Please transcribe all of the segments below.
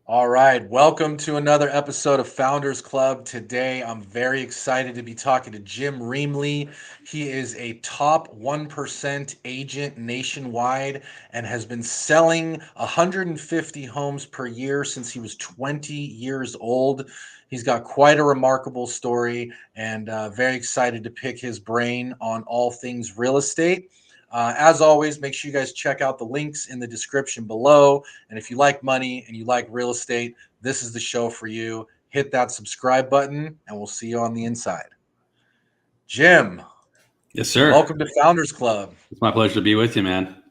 All right, welcome to another episode of Founders Club. Today, I'm very excited to be talking to Jim Remley. He is a top 1% agent nationwide and has been selling 150 homes per year since he was 20 years old. He's got quite a remarkable story and very excited to pick his brain on all things real estate. As always, make sure you guys check out the links in the description below. And if you like money and you like real estate, this is the show for you. Hit that subscribe button, and we'll see you on the inside. Jim, Yes, sir. welcome to Founders Club. It's my pleasure to be with you, man.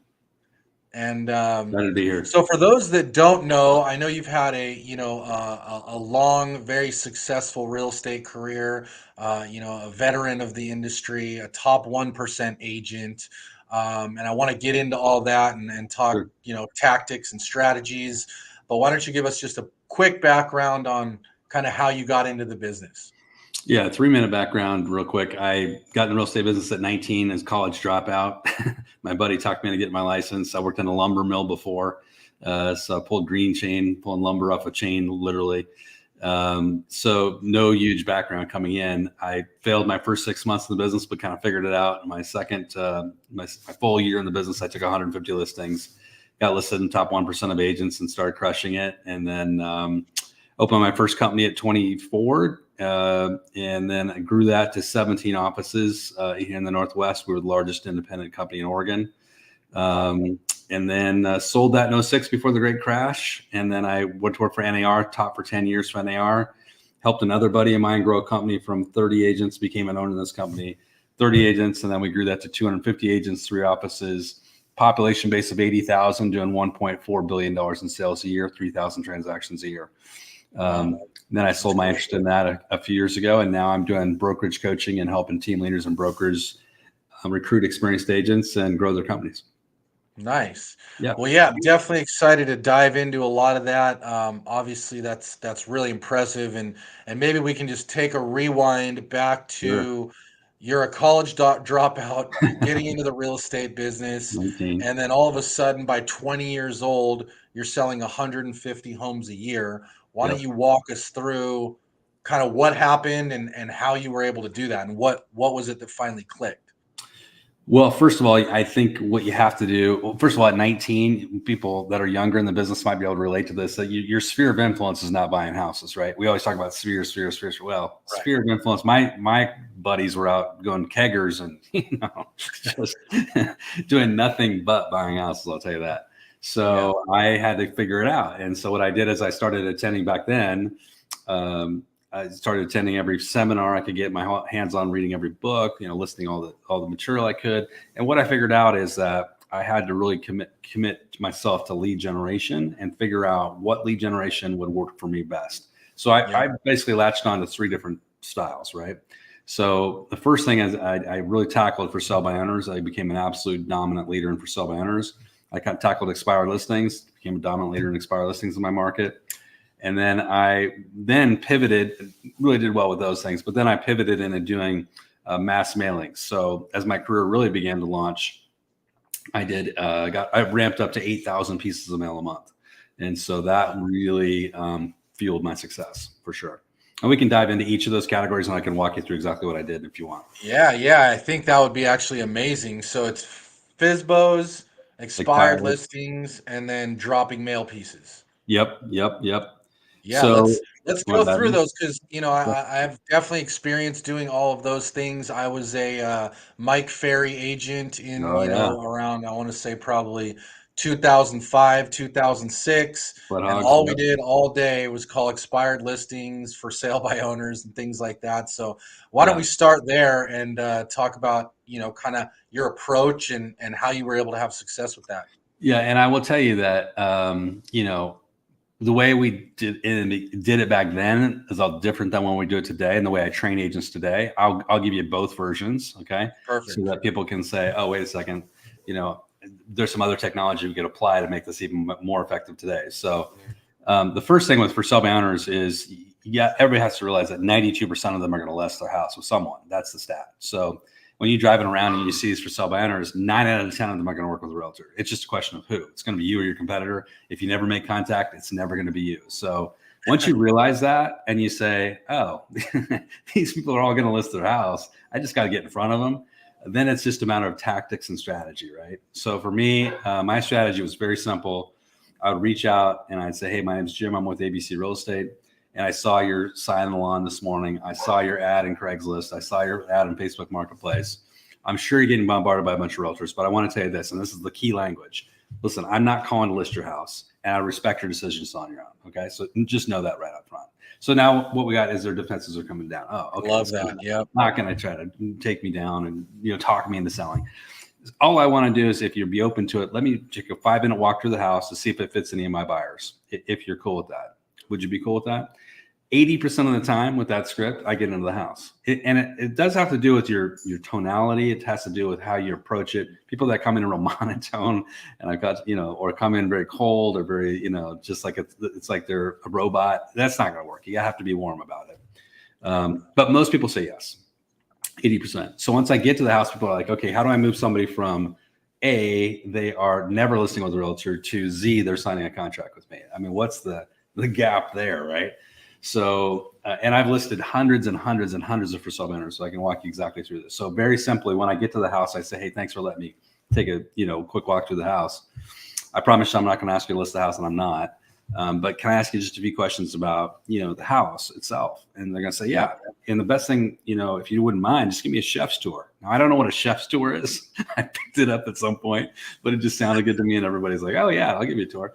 And Glad to be here. so, for those that don't know, I know you've had a long, very successful real estate career. A veteran of the industry, a top 1% agent. And I want to get into all that and talk, Sure. tactics and strategies. But why don't you give us just a quick background on kind of how you got into the business? Yeah, 3-minute background real quick. I got in the real estate business at 19 as college dropout. My buddy talked me into getting my license. I worked in a lumber mill before. So I pulled green chain, pulling lumber off a chain, literally. So no huge background coming in. I failed my first 6 months in the business, but kind of figured it out. My second, my full year in the business, I took 150 listings, got listed in top 1% of agents and started crushing it. And then opened my first company at 24. And then I grew that to 17 offices here in the Northwest. We were the largest independent company in Oregon. And then sold that in 06 before the great crash. And then I went to work for NAR, taught for 10 years for NAR, helped another buddy of mine grow a company from 30 agents, became an owner in this company, 30 agents. And then we grew that to 250 agents, 3 offices, population base of 80,000, doing $1.4 billion in sales a year, 3,000 transactions a year. Then I sold my interest in that a few years ago. And now I'm doing brokerage coaching and helping team leaders and brokers recruit experienced agents and grow their companies. Nice. Yeah. Well, yeah, I'm definitely excited to dive into a lot of that. Obviously, that's really impressive, and maybe we can just take a rewind back Sure. to you're a college dropout, getting into the real estate business, 19. and then all of a sudden, by 20 years old, you're selling 150 homes a year. Why don't Yep. you walk us through kind of what happened and how you were able to do that, and what was it that finally clicked? Well, first of all, I think what you have to do, well, first of all, at 19, people that are younger in the business might be able to relate to this, that your sphere of influence is not buying houses, right? We always talk about sphere. Well, Right. sphere of influence, my buddies were out going keggers and, just doing nothing but buying houses, I'll tell you that. So I had to figure it out. And so what I did is I started attending back then. I started attending every seminar I could get my hands on, reading every book, listening all the material I could. And what I figured out is that I had to really commit myself to lead generation and figure out what lead generation would work for me best. So I basically latched on to 3 different styles, right? So the first thing is I really tackled for sell by owners. I became an absolute dominant leader in for sell by owners. I kind of tackled expired listings, became a dominant leader in expired listings in my market. And then I pivoted, really did well with those things, but then I pivoted into doing mass mailings. So as my career really began to launch, I ramped up to 8,000 pieces of mail a month. And so that really fueled my success for sure. And we can dive into each of those categories and I can walk you through exactly what I did if you want. Yeah, I think that would be actually amazing. So it's FSBOs, expired listings, and then dropping mail pieces. Yep. Yeah, So let's want go to dive through in? those because I have definitely experienced doing all of those things. I was a Mike Ferry agent in Oh yeah. around I want to say probably 2005, 2006, Blood and hogs. all we Yep. did all day was call expired listings for sale by owners and things like that. So why don't Yeah. we start there and talk about kind of your approach and how you were able to have success with that. Yeah. And I will tell you that, the way we did it back then is all different than when we do it today. And the way I train agents today, I'll give you both versions. Okay. So Perfect. that people can say, oh, wait a second, there's some other technology we could apply to make this even more effective today. So the first thing with for sell by owners is, everybody has to realize that 92% of them are going to list their house with someone. That's the stat. So when you're driving around and you see these for sale by owners, 9 out of 10 of them are going to work with a realtor. It's just a question of who. It's going to be you or your competitor. If you never make contact, it's never going to be you. So once you realize that and you say, oh, these people are all going to list their house, I just got to get in front of them. Then it's just a matter of tactics and strategy, right? So for me, my strategy was very simple. I would reach out and I'd say, hey, my name's Jim. I'm with ABC Real Estate. And I saw your sign on the lawn this morning. I saw your ad in Craigslist. I saw your ad in Facebook Marketplace. I'm sure you're getting bombarded by a bunch of realtors, but I want to tell you this, and this is the key language. Listen, I'm not calling to list your house, and I respect your decisions on your own. Okay, so just know that right up front. So now what we got is their defenses are coming down. Oh, okay. Love that. Yep. Not going to try to take me down and talk me into selling. All I want to do is, if you'd be open to it, let me take a 5-minute walk through the house to see if it fits any of my buyers. If you're cool with that, would you be cool with that? 80% of the time with that script, I get into the house. It does have to do with your tonality. It has to do with how you approach it. People that come in a real monotone and I've got, or come in very cold or very, just like it's like they're a robot. That's not going to work. You have to be warm about it. But most people say yes, 80%. So once I get to the house, people are like, okay, how do I move somebody from A, they are never listing with a realtor, to Z, they're signing a contract with me? I mean, what's the gap there, right? So, and I've listed hundreds and hundreds and hundreds of for sale owners, so I can walk you exactly through this. So very simply, when I get to the house, I say, hey, thanks for letting me take a, quick walk through the house. I promise you I'm not going to ask you to list the house, and I'm not. But can I ask you just a few questions about, the house itself? And they're going to say, yeah. And the best thing, if you wouldn't mind, just give me a chef's tour. Now, I don't know what a chef's tour is. I picked it up at some point, but it just sounded good to me. And everybody's like, oh yeah, I'll give you a tour.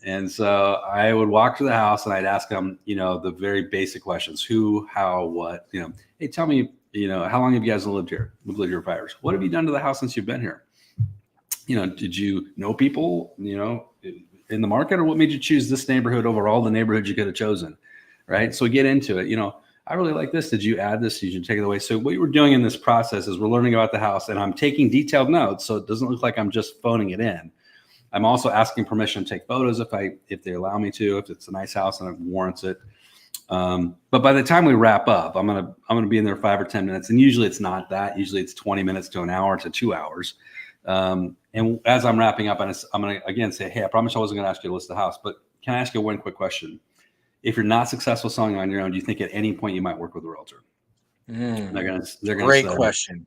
And so I would walk to the house and I'd ask them, the very basic questions: who, how, what, hey, tell me, how long have you guys lived here? We've lived here 5 years. What have you done to the house since you've been here? Did you know people, in the market, or what made you choose this neighborhood over all the neighborhoods you could have chosen? Right. So we get into it, I really like this. Did you add this? Did you take it away? So what we're doing in this process is we're learning about the house, and I'm taking detailed notes, so it doesn't look like I'm just phoning it in. I'm also asking permission to take photos if they allow me to, if it's a nice house and it warrants it. But by the time we wrap up, I'm gonna be in there 5 or 10 minutes, and usually it's not that. Usually it's 20 minutes to an hour to 2 hours. And as I'm wrapping up, I'm gonna again say, hey, I promise I wasn't gonna ask you to list the house, but can I ask you one quick question? If you're not successful selling on your own, do you think at any point you might work with a realtor? They're gonna great say, question.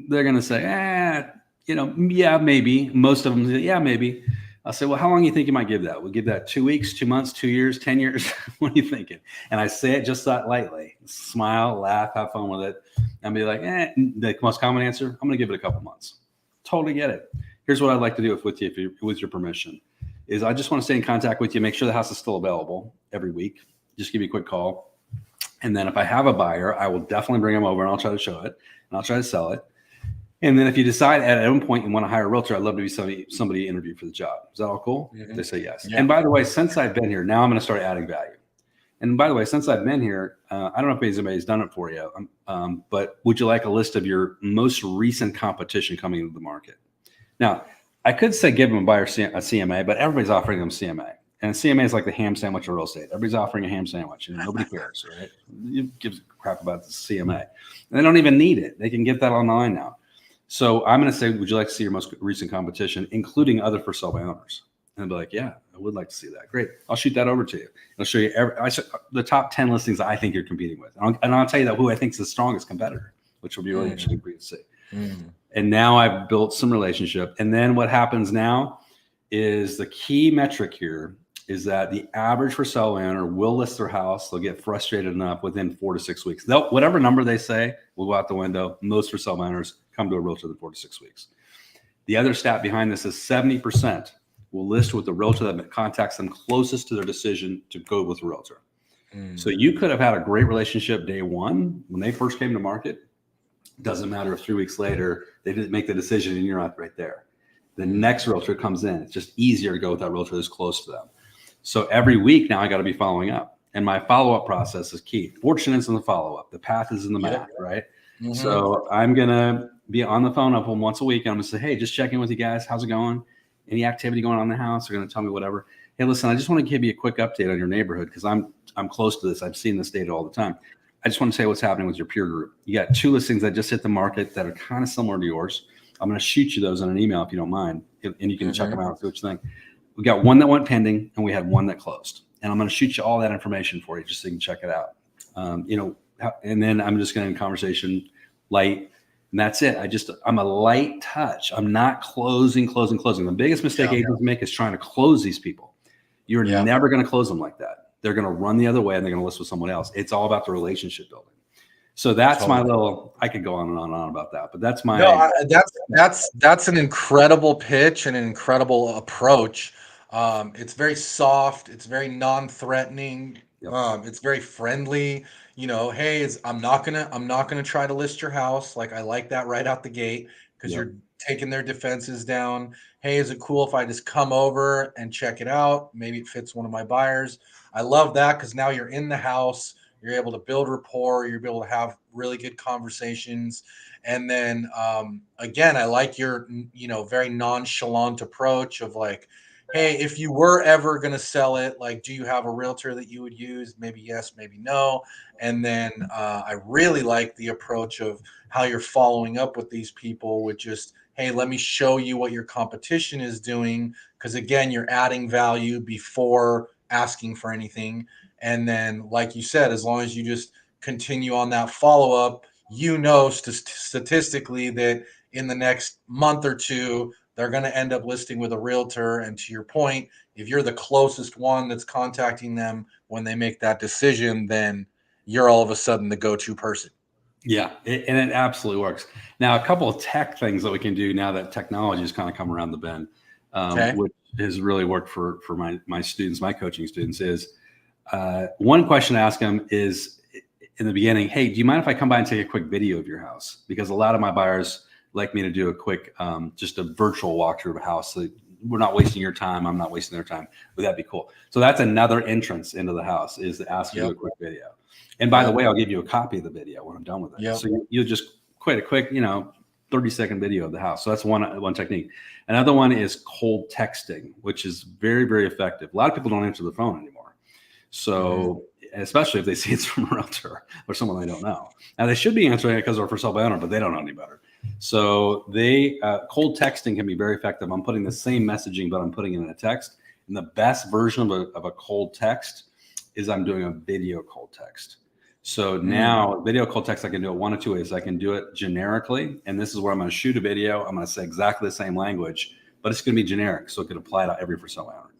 They're gonna say, yeah, maybe. Most of them say, yeah, maybe. I'll say, well, how long do you think you might give that? We'll give that 2 weeks, 2 months, 2 years, 10 years. What are you thinking? And I say it just that lightly. Smile, laugh, have fun with it, and be like, the most common answer, I'm going to give it a couple months. Totally get it. Here's what I'd like to do with you, with your permission, is I just want to stay in contact with you, make sure the house is still available every week. Just give you a quick call. And then if I have a buyer, I will definitely bring them over and I'll try to show it and I'll try to sell it. And then if you decide at any point you want to hire a realtor, I'd love to be somebody interviewed for the job. Is that all cool? Mm-hmm. They say yes. Yeah. And by the way, since I've been here, now I'm going to start adding value. And by the way, since I've been here, I don't know if anybody's done it for you, but would you like a list of your most recent competition coming into the market? Now, I could say give them a buyer a CMA, but everybody's offering them CMA. And CMA is like the ham sandwich of real estate. Everybody's offering a ham sandwich, and nobody cares, right? You give a crap about the CMA. And they don't even need it. They can get that online now. So I'm going to say, would you like to see your most recent competition, including other for sale by owners? And they'll be like, yeah, I would like to see that. Great. I'll shoot that over to you. I'll show you the top 10 listings that I think you're competing with. And I'll tell you that who I think is the strongest competitor, which will be really interesting for you to see. And now I've built some relationship. And then what happens now is the key metric here is that the average for sale owner will list their house. They'll get frustrated enough within 4 to 6 weeks. Whatever number they say will go out the window. Most for sale owners come to a realtor in 4 to 6 weeks. The other stat behind this is 70% will list with the realtor that contacts them closest to their decision to go with a realtor. So you could have had a great relationship day one when they first came to market. Doesn't matter if 3 weeks later they didn't make the decision and you're not right there. The next realtor comes in. It's just easier to go with that realtor that's close to them. So every week now I got to be following up, and my follow-up process is key. Fortune is in the follow-up. The path is in the math, right? Mm-hmm. So I'm going to be on the phone up once a week. And I'm going to say, hey, just checking with you guys. How's it going? Any activity going on in the house? They're going to tell me whatever. Hey, listen, I just want to give you a quick update on your neighborhood because I'm close to this. I've seen this data all the time. I just want to say what's happening with your peer group. You got 2 listings that just hit the market that are kind of similar to yours. I'm going to shoot you those in an email if you don't mind, and you can check them out and see what you think. We got one that went pending, and we had one that closed. And I'm going to shoot you all that information for you just so you can check it out. And then I'm just going to conversation light, and that's it. I'm a light touch. I'm not closing. The biggest mistake agents make is trying to close these people. You're never going to close them like that. They're going to run the other way and they're going to list with someone else. It's all about the relationship building. So that's my little, I could go on and on about that, but that's my, that's an incredible pitch and an incredible approach. It's very soft. It's very non-threatening. It's very friendly. Hey, I'm not gonna try to list your house. Like, I like that right out the gate because you're taking their defenses down. Hey, is it cool if I just come over and check it out? Maybe it fits one of my buyers. I love that because now you're in the house. You're able to build rapport. You're able to have really good conversations. And then again, I like your very nonchalant approach of like, hey, if you were ever going to sell it, like, do you have a realtor that you would use? Maybe yes, maybe no. And then I really like the approach of how you're following up with these people with just, hey, let me show you what your competition is doing. Because again, you're adding value before asking for anything. And then, like you said, as long as you just continue on that follow up, statistically that in the next month or two, they're going to end up listing with a realtor. And to your point, if you're the closest one that's contacting them when they make that decision, then you're all of a sudden the go-to person. Yeah, and it absolutely works. Now, a couple of tech things that we can do now that technology has kind of come around the bend, which has really worked for my students, my coaching students, is one question to ask them is in the beginning, hey, do you mind if I come by and take a quick video of your house? Because a lot of my buyers like me to do a quick, just a virtual walkthrough of a house. So we're not wasting your time. I'm not wasting their time. Would that be cool? So that's another entrance into the house, is to ask you to do a quick video. And by the way, I'll give you a copy of the video when I'm done with it. So you'll just quite a quick, 30-second video of the house. So that's one technique. Another one is cold texting, which is very, very effective. A lot of people don't answer the phone anymore. So especially if they see it's from a realtor or someone they don't know. Now, they should be answering it because they're for sale by owner, but they don't know any better. So cold texting can be very effective. I'm putting the same messaging, but I'm putting it in a text. And the best version of a cold text is I'm doing a video cold text. So now video cold text, I can do it one of two ways. I can do it generically, and this is where I'm going to shoot a video. I'm going to say exactly the same language, but it's going to be generic, so it can apply to every for sale owner.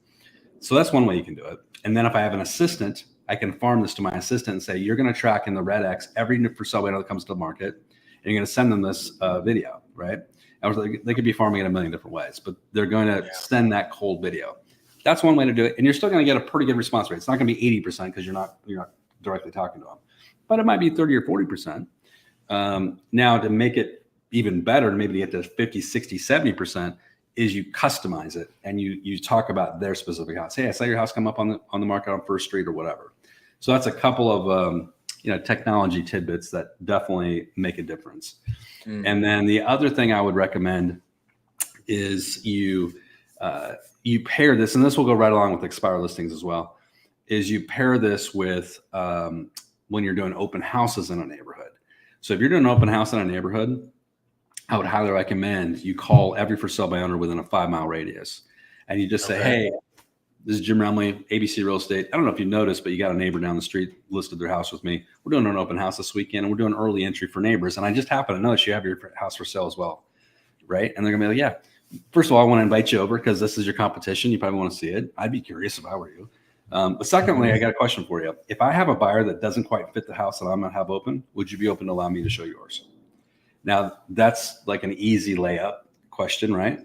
So that's one way you can do it. And then if I have an assistant, I can farm this to my assistant and say, you're going to track in the red X every for sale owner that comes to the market, and you're going to send them this video, right? And they could be farming it a million different ways, but they're going to send that cold video. That's one way to do it, and you're still going to get a pretty good response rate. It's not going to be 80% because you're not directly talking to them, but it might be 30 or 40%. Now, to make it even better, to maybe get to 50, 60, 70%, is you customize it and you talk about their specific house. Hey, I saw your house come up on the market on First Street or whatever. So that's a couple of technology tidbits that definitely make a difference. And then the other thing I would recommend is you pair this, and this will go right along with expired listings as well, is you pair this with when you're doing open houses in a neighborhood. So if you're doing an open house in a neighborhood, I would highly recommend you call every for sale by owner within a 5-mile radius. And you just say, hey, this is Jim Remley, ABC Real Estate. I don't know if you noticed, but you got a neighbor down the street listed their house with me. We're doing an open house this weekend, and we're doing early entry for neighbors. And I just happen to notice you have your house for sale as well, right? And they're going to be like, yeah, first of all, I want to invite you over because this is your competition. You probably want to see it. I'd be curious if I were you. But secondly, I got a question for you. If I have a buyer that doesn't quite fit the house that I'm going to have open, would you be open to allow me to show yours? Now, that's like an easy layup question, right?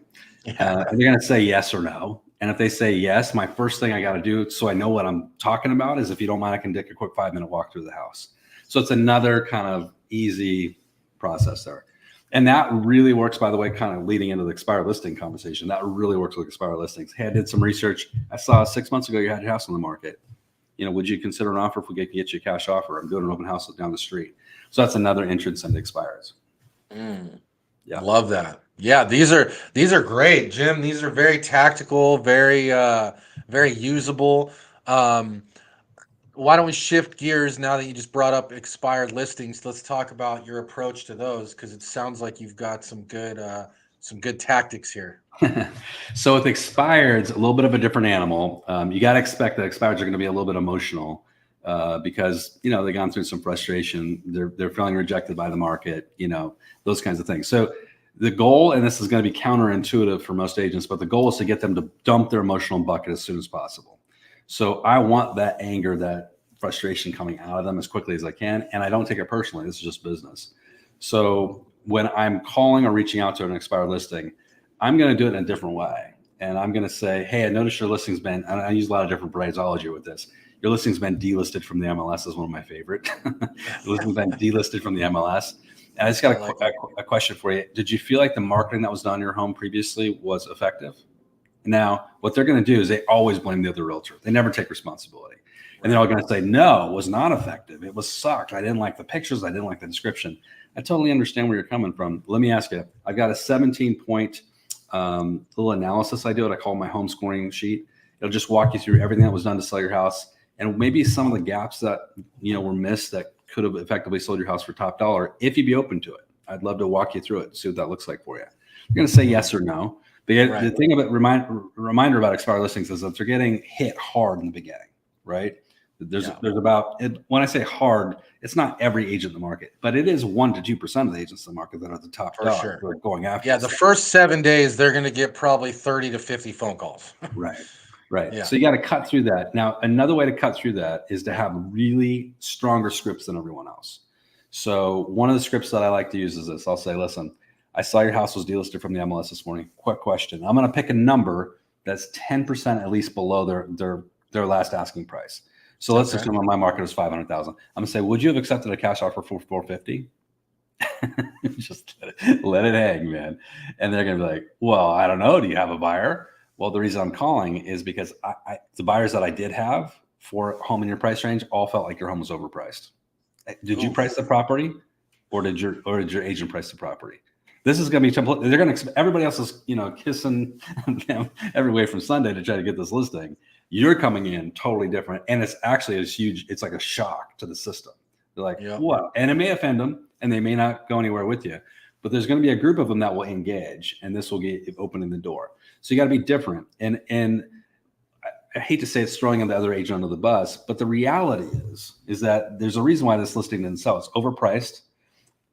And they're going to say yes or no. And if they say yes, my first thing I got to do so I know what I'm talking about is, if you don't mind, I can take a quick 5-minute walk through the house. So it's another kind of easy process there. And that really works, by the way, kind of leading into the expired listing conversation. That really works with expired listings. Hey, I did some research. I saw 6 months ago you had your house on the market. Would you consider an offer if we get you a cash offer? I'm doing an open house down the street. So that's another entrance into expireds. Yeah, love that. Yeah, these are great, Jim. These are very tactical, very very usable. why don't we shift gears now that you just brought up expired listings? Let's talk about your approach to those, because it sounds like you've got some good tactics here. So with expireds, a little bit of a different animal. You got to expect that expireds are going to be a little bit emotional because they've gone through some frustration. They're feeling rejected by the market. Those kinds of things. So the goal, and this is going to be counterintuitive for most agents, but the goal is to get them to dump their emotional bucket as soon as possible. So I want that anger, that frustration coming out of them as quickly as I can. And I don't take it personally. This is just business. So when I'm calling or reaching out to an expired listing, I'm going to do it in a different way. And I'm going to say, hey, I noticed your listing's been, and I use a lot of different phraseology with this. Your listing's been delisted from the MLS is one of my favorite. The listing's been delisted from the MLS. And I just got a question for you. Did you feel like the marketing that was done on your home previously was effective? Now, what they're going to do is they always blame the other realtor. They never take responsibility. And they're all going to say, no, it was not effective. It was sucked. I didn't like the pictures. I didn't like the description. I totally understand where you're coming from. Let me ask you, I've got a 17-point little analysis I do. I call my home scoring sheet. It'll just walk you through everything that was done to sell your house and maybe some of the gaps that were missed that could have effectively sold your house for top dollar if you'd be open to it. I'd love to walk you through it, see what that looks like for you. You're going to say yes or no. The thing about reminder about expired listings is that they're getting hit hard in the beginning, right? There's about, when I say hard, it's not every agent in the market, but it is 1% to 2% of the agents in the market that are the top dog who are going after. Yeah, the first 7 days they're going to get probably 30 to 50 phone calls. Right. Yeah. So you got to cut through that. Now, another way to cut through that is to have really stronger scripts than everyone else. So one of the scripts that I like to use is this. I'll say, listen, I saw your house was delisted from the MLS this morning. Quick question. I'm going to pick a number that's 10% at least below their last asking price. So let's assume my market is 500,000. I'm going to say, would you have accepted a cash offer for 450? Just let it hang, man. And they're going to be like, well, I don't know. Do you have a buyer? Well, the reason I'm calling is because the buyers that I did have for a home in your price range all felt like your home was overpriced. Did you price the property, or did your agent price the property? This is going to be they're going to everybody else is kissing them every way from Sunday to try to get this listing. You're coming in totally different, and it's actually huge. It's like a shock to the system. They're like, what? And it may offend them, and they may not go anywhere with you. But there's going to be a group of them that will engage, and this will get opening the door. So you got to be different. And I hate to say it's throwing the other agent under the bus, but the reality is that there's a reason why this listing didn't sell. It's overpriced,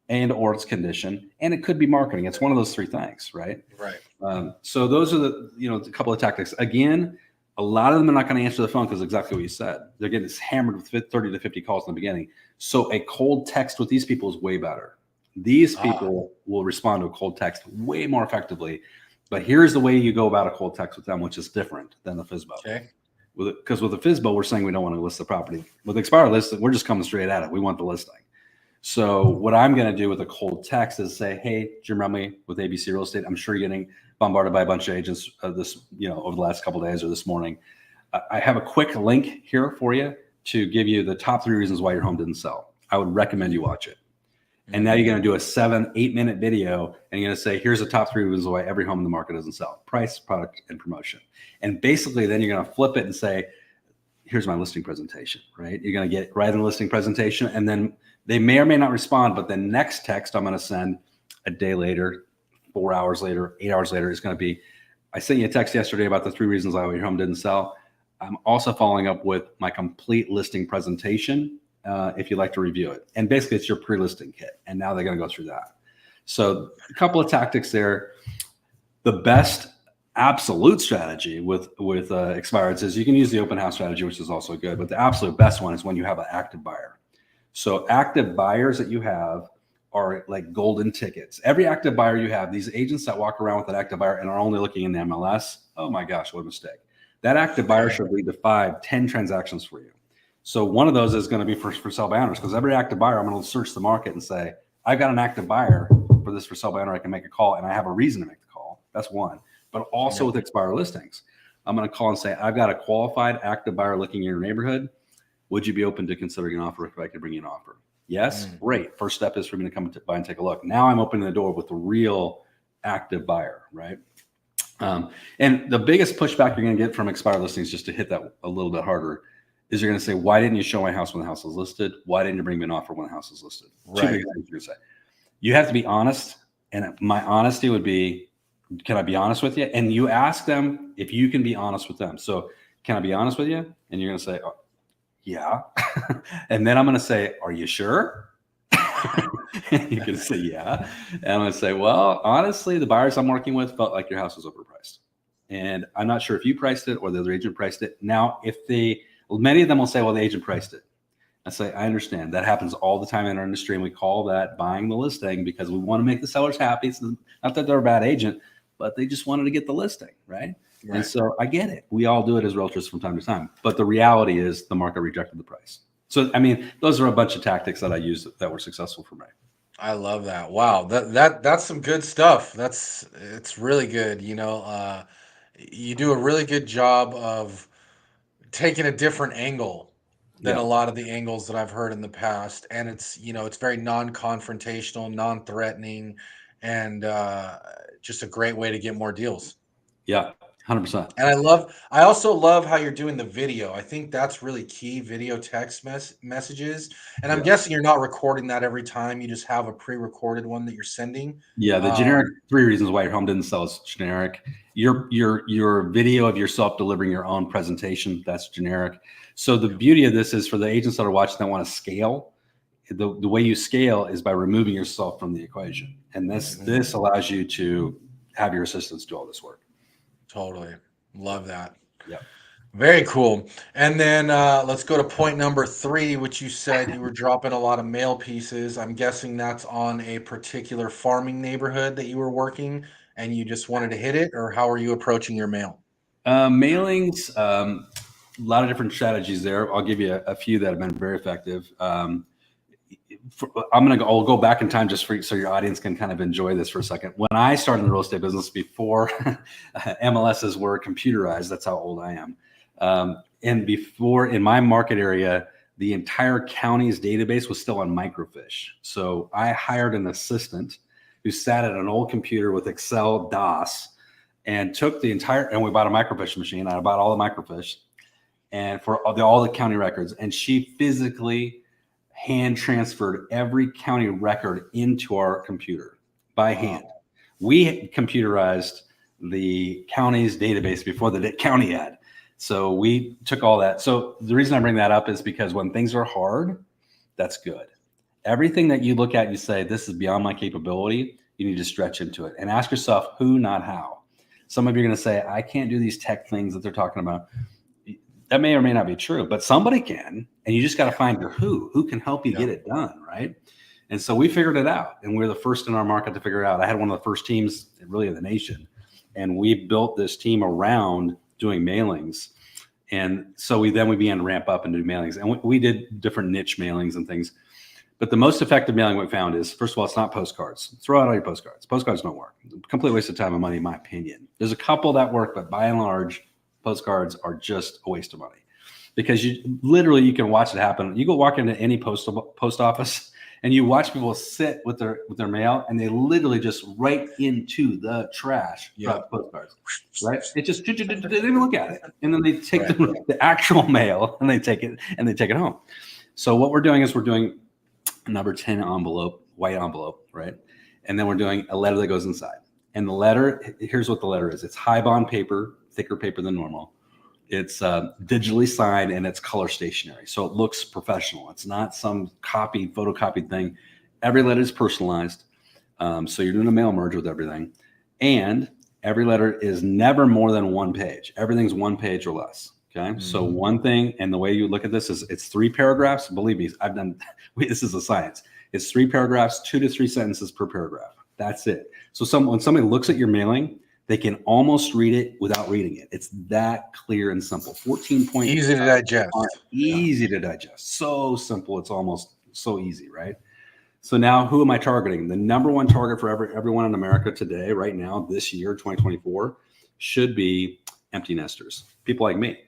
and or it's condition, and it could be marketing. It's one of those three things, right? Right. So those are a couple of tactics. Again, a lot of them are not going to answer the phone because exactly what you said. They're getting hammered with 30 to 50 calls in the beginning. So a cold text with these people is way better. These people will respond to a cold text way more effectively. But here's the way you go about a cold text with them, which is different than the FSBO. Okay. Because with the FSBO, we're saying we don't want to list the property. With expired listing, we're just coming straight at it. We want the listing. So what I'm going to do with a cold text is say, hey, Jim Remley with ABC Real Estate. I'm sure you're getting bombarded by a bunch of agents over the last couple of days or this morning. I have a quick link here for you to give you the top 3 reasons why your home didn't sell. I would recommend you watch it. And now you're going to do a 7-8 minute video, and you're going to say, here's the top 3 reasons why every home in the market doesn't sell: price, product, and promotion. And basically then you're going to flip it and say, here's my listing presentation, right? You're going to get right in the listing presentation, and then they may or may not respond, but the next text I'm going to send a day later, 4 hours later, 8 hours later is going to be, I sent you a text yesterday about the 3 reasons why your home didn't sell. I'm also following up with my complete listing presentation if you'd like to review it. And basically it's your pre-listing kit. And now they're going to go through that. So a couple of tactics there. The best absolute strategy with expireds is you can use the open house strategy, which is also good. But the absolute best one is when you have an active buyer. So active buyers that you have are like golden tickets. Every active buyer you have, these agents that walk around with an active buyer and are only looking in the MLS, oh my gosh, what a mistake. That active buyer should lead to 5, 10 transactions for you. So one of those is going to be for sale by owners, because every active buyer, I'm going to search the market and say, I've got an active buyer for this for sale by owner. I can make a call, and I have a reason to make the call. That's one. But also with expired listings, I'm going to call and say, I've got a qualified active buyer looking in your neighborhood. Would you be open to considering an offer if I could bring you an offer? Yes, great. First step is for me to come by and take a look. Now I'm opening the door with a real active buyer, right? And the biggest pushback you're going to get from expired listings, just to hit that a little bit harder, is you're going to say, why didn't you show my house when the house was listed? Why didn't you bring me an offer when the house was listed? Right. Two big things you're going to say. You have to be honest. And my honesty would be, can I be honest with you? And you ask them if you can be honest with them. So can I be honest with you? And you're going to say, oh, yeah. And then I'm going to say, are you sure? You can say, yeah. And I'm going to say, well, honestly, the buyers I'm working with felt like your house was overpriced. And I'm not sure if you priced it or the other agent priced it. Now, many of them will say, well, the agent priced it. I say, I understand. That happens all the time in our industry. And we call that buying the listing because we want to make the sellers happy. It's not that they're a bad agent, but they just wanted to get the listing, right? And so I get it. We all do it as realtors from time to time. But the reality is the market rejected the price. So, I mean, those are a bunch of tactics that I used that were successful for me. I love that. Wow. That's some good stuff. It's really good. You do a really good job of taking a different angle than a lot of the angles that I've heard in the past. And it's very non-confrontational, non-threatening, and just a great way to get more deals. Yeah, 100%. And I also love how you're doing the video. I think that's really key, video text messages. And I'm guessing you're not recording that every time. You just have a pre-recorded one that you're sending. Yeah, the generic 3 reasons why your home didn't sell is generic. Your video of yourself delivering your own presentation, that's generic. So the beauty of this is for the agents that are watching that want to scale, the way you scale is by removing yourself from the equation. And this allows you to have your assistants do all this work. Totally. Love that. Yeah. Very cool. And then let's go to point number 3, which you said you were dropping a lot of mail pieces. I'm guessing that's on a particular farming neighborhood that you were working and you just wanted to hit it, or how are you approaching your mail? Mailings, a lot of different strategies there. I'll give you a few that have been very effective. I'll go back in time just so your audience can kind of enjoy this for a second. When I started in the real estate business before MLSs were computerized, that's how old I am. And before, in my market area, the entire county's database was still on microfiche. So I hired an assistant who sat at an old computer with Excel DOS and took and we bought a microfiche machine. I bought all the microfiche and for all the county records. And she physically hand transferred every county record into our computer by hand. We computerized the county's database before the county had. So we took all that. So the reason I bring that up is because when things are hard, that's good. Everything that you look at, you say, this is beyond my capability. You need to stretch into it and ask yourself who, not how. Some of you are going to say, I can't do these tech things that they're talking about. That may or may not be true, but somebody can, and you just got to find your who can help you get it done, right? And so we figured it out, and we're the first in our market to figure it out. I had one of the first teams really in the nation, and we built this team around doing mailings. And so we began to ramp up and do mailings, and we did different niche mailings and things. But the most effective mailing we found is, first of all, it's not postcards. Throw out all your postcards. Postcards don't work. Complete waste of time and money, in my opinion. There's a couple that work, but by and large, postcards are just a waste of money because you can watch it happen. You go walk into any post office and you watch people sit with their mail and they literally just write into the trash postcards, right? It just, they don't even look at it. And then they take the actual mail and they take it home. So what we're doing is we're doing number 10 envelope, white envelope, right? And then we're doing a letter that goes inside. And the letter, here's what the letter is. It's high bond paper, thicker paper than normal. It's digitally signed and it's color stationary. So it looks professional. It's not some photocopied thing. Every letter is personalized. So you're doing a mail merge with everything. And every letter is never more than one page. Everything's one page or less. Okay. Mm-hmm. So one thing, and the way you look at this is it's 3 paragraphs. Believe me, this is a science. It's 3 paragraphs, 2 to 3 sentences per paragraph. That's it. So when somebody looks at your mailing, they can almost read it without reading it. It's that clear and simple. 14 points. Easy to digest. Easy to digest. So simple. It's almost so easy, right? So now who am I targeting? The number one target for everyone in America today, right now, this year, 2024, should be empty nesters. People like me,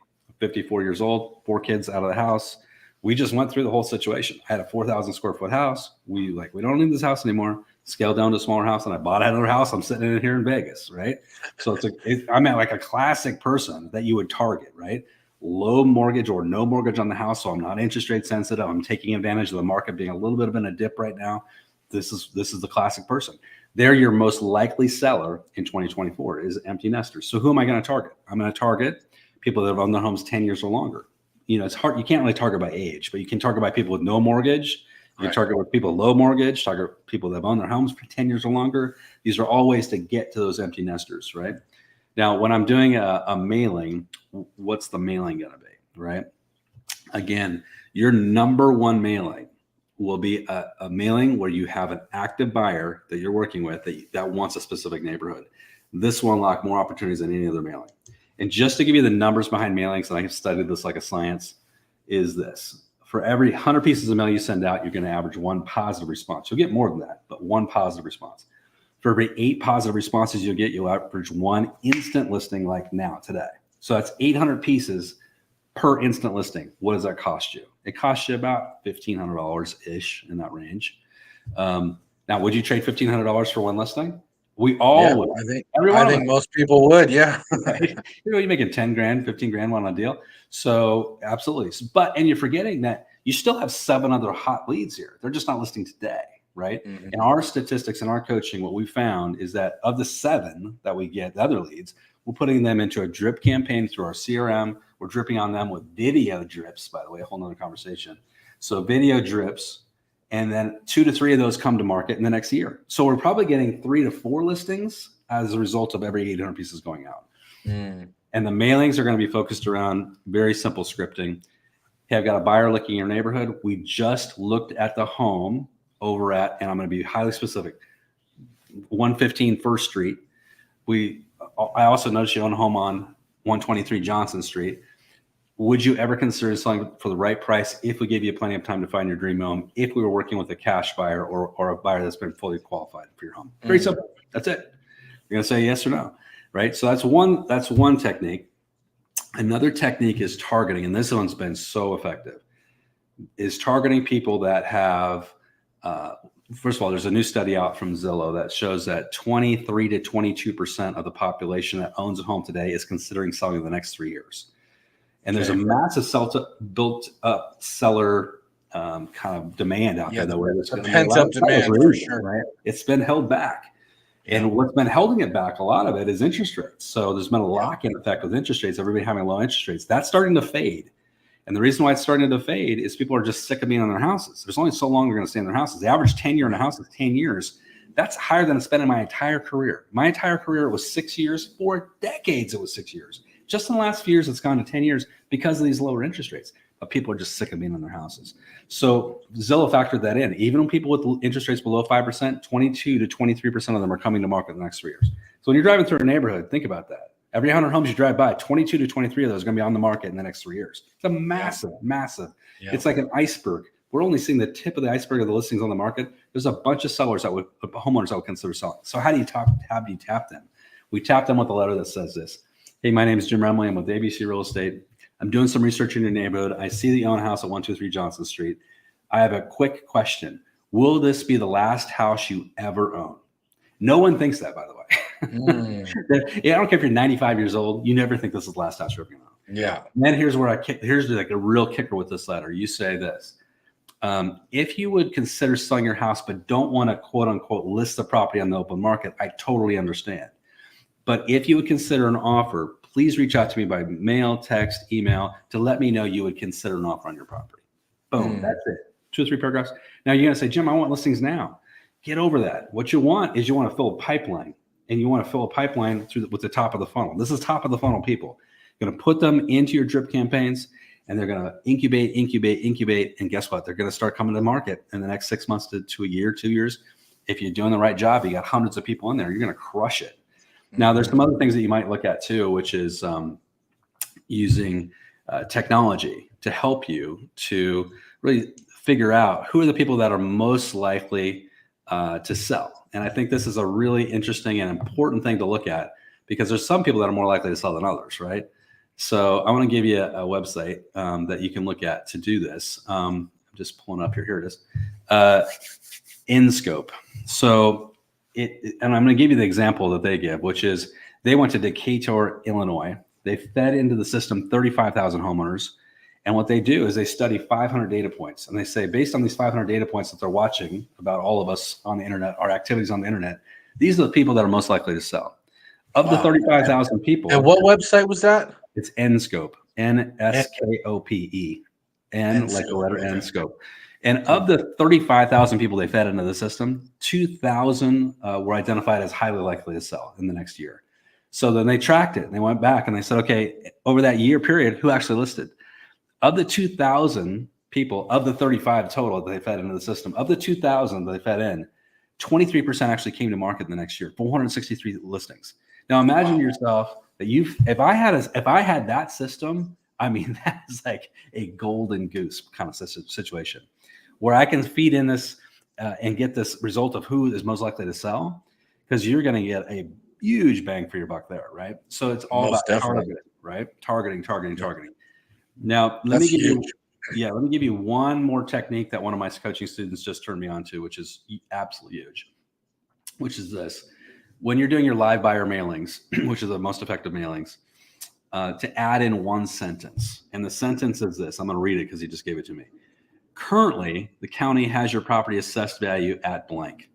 54 years old, 4 kids out of the house. We just went through the whole situation. I had a 4,000 square foot house. We don't need this house anymore. Scaled down to a smaller house, and I bought another house. I'm sitting in it here in Vegas, right? So I'm at like a classic person that you would target, right? low mortgage or no mortgage on the house, so I'm not interest rate sensitive. I'm taking advantage of the market being a little bit of in a dip right now. This is the classic person. They're your most likely seller in 2024 is empty nesters. So who am I going to target? I'm going to target people that have owned their homes 10 years or longer. It's hard. You can't really target by age, but you can target by people with no mortgage. You can target with people with low mortgage, target people that have owned their homes for 10 years or longer. These are all ways to get to those empty nesters, right? Now, when I'm doing a mailing, what's the mailing going to be, right? Again, your number one mailing will be a mailing where you have an active buyer that you're working with that wants a specific neighborhood. This will unlock more opportunities than any other mailing. And just to give you the numbers behind mailings, and I have studied this like a science, is this. For every 100 pieces of mail you send out, you're going to average one positive response. You'll get more than that, but one positive response. For every 8 positive responses you'll average one instant listing like now, today. So that's 800 pieces per instant listing. What does that cost you? It costs you about $1,500-ish, in that range. Now, would you trade $1,500 for one listing? We all would. I think most people would, yeah. Right? You're making 10 grand, 15 grand on a deal. So absolutely. And you're forgetting that you still have 7 other hot leads here. They're just not listing today, right? Mm-hmm. In our statistics and our coaching, what we found is that of the 7 that we get, the other leads, we're putting them into a drip campaign through our CRM. We're dripping on them with video drips, by the way, a whole nother conversation. So video drips, and then 2 to 3 of those come to market in the next year. So we're probably getting 3 to 4 listings as a result of every 800 pieces going out. And the mailings are going to be focused around very simple scripting. Hey, I've got a buyer looking in your neighborhood. We just looked at the home over at, and I'm going to be highly specific, 115 First Street. I also noticed you own a home on 123 Johnson Street. Would you ever consider selling for the right price if we gave you plenty of time to find your dream home, if we were working with a cash buyer or a buyer that's been fully qualified for your home? Very simple. That's it. You're going to say yes or no, right? So that's one technique. Another technique is targeting, and this one's been so effective, is targeting people that have, first of all, there's a new study out from Zillow that shows that 23 to 22% of the population that owns a home today is considering selling in the next 3 years. And there's a massive built-up seller kind of demand out there. The pent-up demand, for sure. Right? It's been held back. And what's been holding it back, a lot of it, is interest rates. So there's been a lock-in effect with interest rates, everybody having low interest rates. That's starting to fade. And the reason why it's starting to fade is people are just sick of being in their houses. There's only so long they're going to stay in their houses. The average tenure in a house is 10 years. That's higher than it's been in my entire career. My entire career was 6 years. For decades, it was 6 years. Just in the last few years, it's gone to 10 years because of these lower interest rates. But people are just sick of being in their houses. So Zillow factored that in. Even when people with interest rates below 5%, 22 to 23% of them are coming to market in the next 3 years. So when you're driving through a neighborhood, think about that. Every 100 homes you drive by, 22 to 23 of those are going to be on the market in the next 3 years. It's a massive. It's like an iceberg. We're only seeing the tip of the iceberg of the listings on the market. There's a bunch of homeowners that would consider selling. So how do you tap them? We tap them with a letter that says this. Hey, my name is Jim Remley. I'm with ABC Real Estate. I'm doing some research in your neighborhood. I see that you own a house at 123 Johnson Street. I have a quick question. Will this be the last house you ever own? No one thinks that, by the way. I don't care if you're 95 years old. You never think this is the last house you're ever going to own. Yeah. And then here's like a real kicker with this letter. You say this. If you would consider selling your house but don't want to, quote unquote, list the property on the open market, I totally understand. But if you would consider an offer, please reach out to me by mail, text, email to let me know you would consider an offer on your property. Boom, that's it. 2 or 3 paragraphs. Now you're going to say, Jim, I want listings now. Get over that. What you want is you want to fill a pipeline, and you want to fill a pipeline with the top of the funnel. This is top of the funnel people. You're going to put them into your drip campaigns, and they're going to incubate. And guess what? They're going to start coming to the market in the next 6 months to a year, 2 years. If you're doing the right job, you got hundreds of people in there. You're going to crush it. Now, there's some other things that you might look at too, which is using technology to help you to really figure out who are the people that are most likely to sell. And I think this is a really interesting and important thing to look at because there's some people that are more likely to sell than others, right? So I want to give you a website that you can look at to do this. I'm just pulling up here. Here it is. InScope. So and I'm going to give you the example that they give, which is they went to Decatur, Illinois. They fed into the system 35,000 homeowners. And what they do is they study 500 data points. And they say, based on these 500 data points that they're watching about all of us on the internet, our activities on the internet, these are the people that are most likely to sell. Of the 35,000 people. And what website was that? It's Nscope, Nskope. N like the letter N, scope. And of the 35,000 people they fed into the system, 2,000 were identified as highly likely to sell in the next year. So then they tracked it and they went back and they said, okay, over that year period, who actually listed? Of the 2,000 people, of the 35 total that they fed into the system, of the 2,000 that they fed in, 23% actually came to market in the next year, 463 listings. Now imagine yourself that if I had that system, I mean, that is like a golden goose kind of situation where I can feed in this and get this result of who is most likely to sell, because you're going to get a huge bang for your buck there, right? So it's all about targeting, right? Targeting. Now, let me give you one more technique that one of my coaching students just turned me on to, which is absolutely huge, which is this. When you're doing your live buyer mailings, which are the most effective mailings, to add in one sentence. And the sentence is this. I'm going to read it because he just gave it to me. Currently, the county has your property assessed value at blank.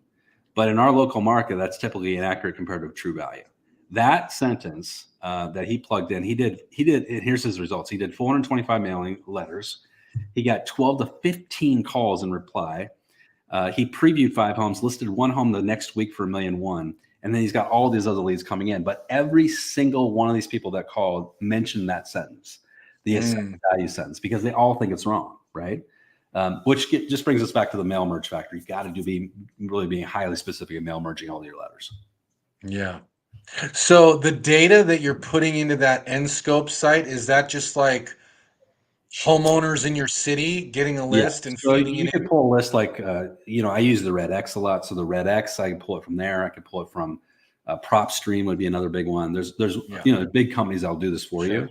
But in our local market, that's typically inaccurate compared to true value. That sentence that he plugged in, he did, and here's his results. He did 425 mailing letters. He got 12 to 15 calls in reply. He previewed 5 homes, listed 1 home the next week for $1.1 million. And then he's got all these other leads coming in. But every single one of these people that called mentioned that sentence, the assessed value sentence, because they all think it's wrong, right? Which just brings us back to the mail merge factor. You've got to be really being highly specific in mail merging all your letters. Yeah. So the data that you're putting into that Nscope site, is that just like homeowners in your city getting a list and so feeding you it could in? pull a list like, I use the Red X a lot. So the Red X, I can pull it from there. I can pull it from PropStream would be another big one. There's big companies that'll do this for you,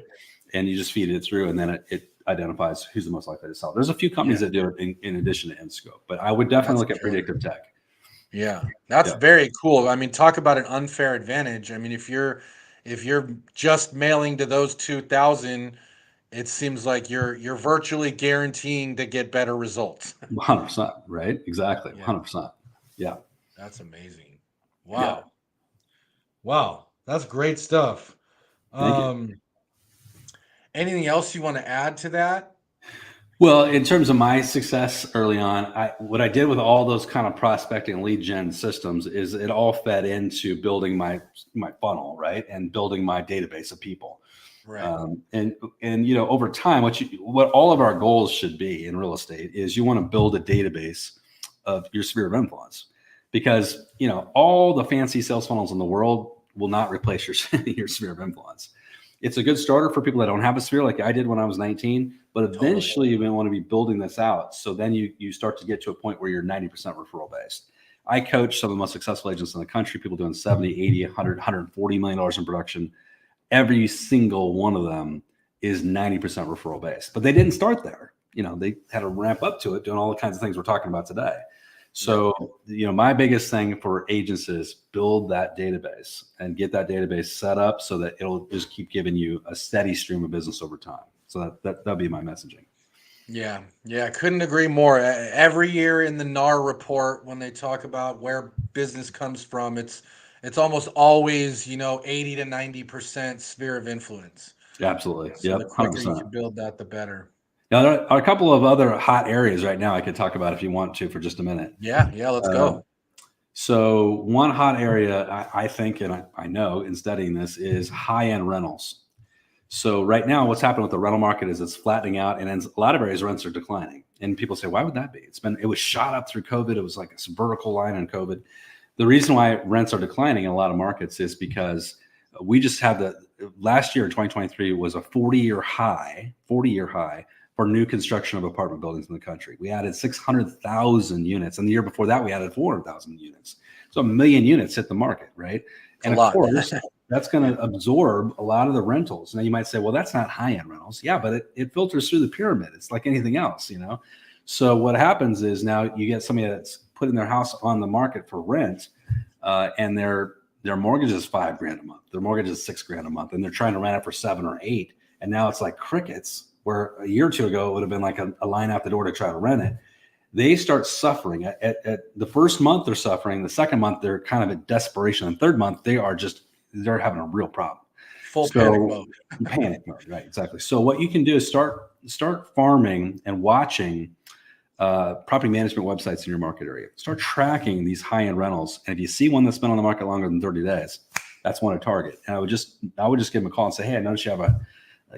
and you just feed it through, and then it identifies who's the most likely to sell. There's a few companies that do it in addition to Nscope, but I would definitely look at predictive tech. Yeah, that's very cool. I mean, talk about an unfair advantage. I mean, if you're just mailing to those 2,000, it seems like you're virtually guaranteeing to get better results. 100%, right? Exactly. 100%. Yeah. That's amazing. Wow. Wow. That's great stuff. Thank you. Anything else you want to add to that? Well, in terms of my success early on, what I did with all those kind of prospecting lead gen systems is it all fed into building my funnel, right? And building my database of people. Right. And over time, what all of our goals should be in real estate is you want to build a database of your sphere of influence, because all the fancy sales funnels in the world will not replace your sphere of influence. It's a good starter for people that don't have a sphere like I did when I was 19, but eventually you may want to be building this out. So then you start to get to a point where you're 90% referral based. I coach some of the most successful agents in the country, people doing 70, 80, 100, $140 million in production. Every single one of them is 90% referral based, but they didn't start there. They had to ramp up to it, doing all the kinds of things we're talking about today. So, my biggest thing for agents is build that database and get that database set up so that it'll just keep giving you a steady stream of business over time. So that'd be my messaging. Yeah. Couldn't agree more. Every year in the NAR report, when they talk about where business comes from, it's almost always, 80 to 90% sphere of influence. Absolutely. So the quicker you can build that, the better. Now, there are a couple of other hot areas right now I could talk about if you want to for just a minute. Yeah, let's go. So one hot area I think, and I know in studying this, is high-end rentals. So right now, what's happened with the rental market is it's flattening out, and in a lot of areas, rents are declining. And people say, why would that be? It was shot up through COVID. It was like a vertical line in COVID. The reason why rents are declining in a lot of markets is because we just had last year, 2023, was a 40-year high for new construction of apartment buildings in the country. We added 600,000 units. And the year before that, we added 400,000 units. So 1 million units hit the market, right? And of course, that's going to absorb a lot of the rentals. Now you might say, well, that's not high-end rentals. Yeah, but it filters through the pyramid. It's like anything else, So what happens is now you get somebody that's putting their house on the market for rent, and they're their mortgage is $5,000 a month. Their mortgage is $6,000 a month, and they're trying to rent it for 7 or 8. And now it's like crickets, where a year or two ago, it would have been like a line out the door to try to rent it. They start suffering at the first month. They're suffering. The second month, they're kind of at desperation. And third month, they're having a real problem. Full panic mode. Panic mode, right? Exactly. So what you can do is start farming and watching property management websites in your market area. Start tracking these high-end rentals. And if you see one that's been on the market longer than 30 days, that's one to target. And I would just give them a call and say, hey, I noticed you have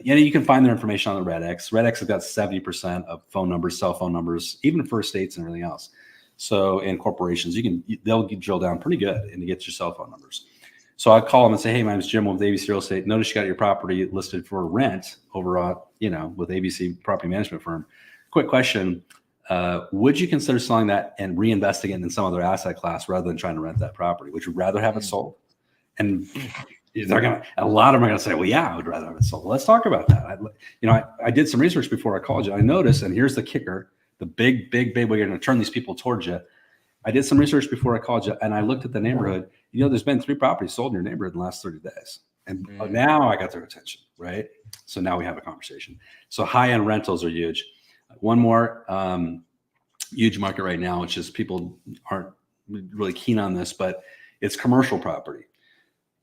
you can find their information on the RedX. RedX has got 70% of phone numbers, cell phone numbers, even for estates and everything else. So in corporations, they'll drill down pretty good and to get your cell phone numbers. So I call them and say, hey, my name is Jim with ABC Real Estate. Notice you got your property listed for rent over with ABC Property Management Firm. Quick question. Would you consider selling that and reinvesting it in some other asset class rather than trying to rent that property? Would you rather have it sold? And a lot of them are going to say, well, yeah, I would rather have it sold. Let's talk about that. I did some research before I called you. I noticed, and here's the kicker, the big, we're going to turn these people towards you. I did some research before I called you, and I looked at the neighborhood. There's been 3 properties sold in your neighborhood in the last 30 days. And now I got their attention, right? So now we have a conversation. So high-end rentals are huge. One more huge market right now, which is people aren't really keen on this, but it's commercial property.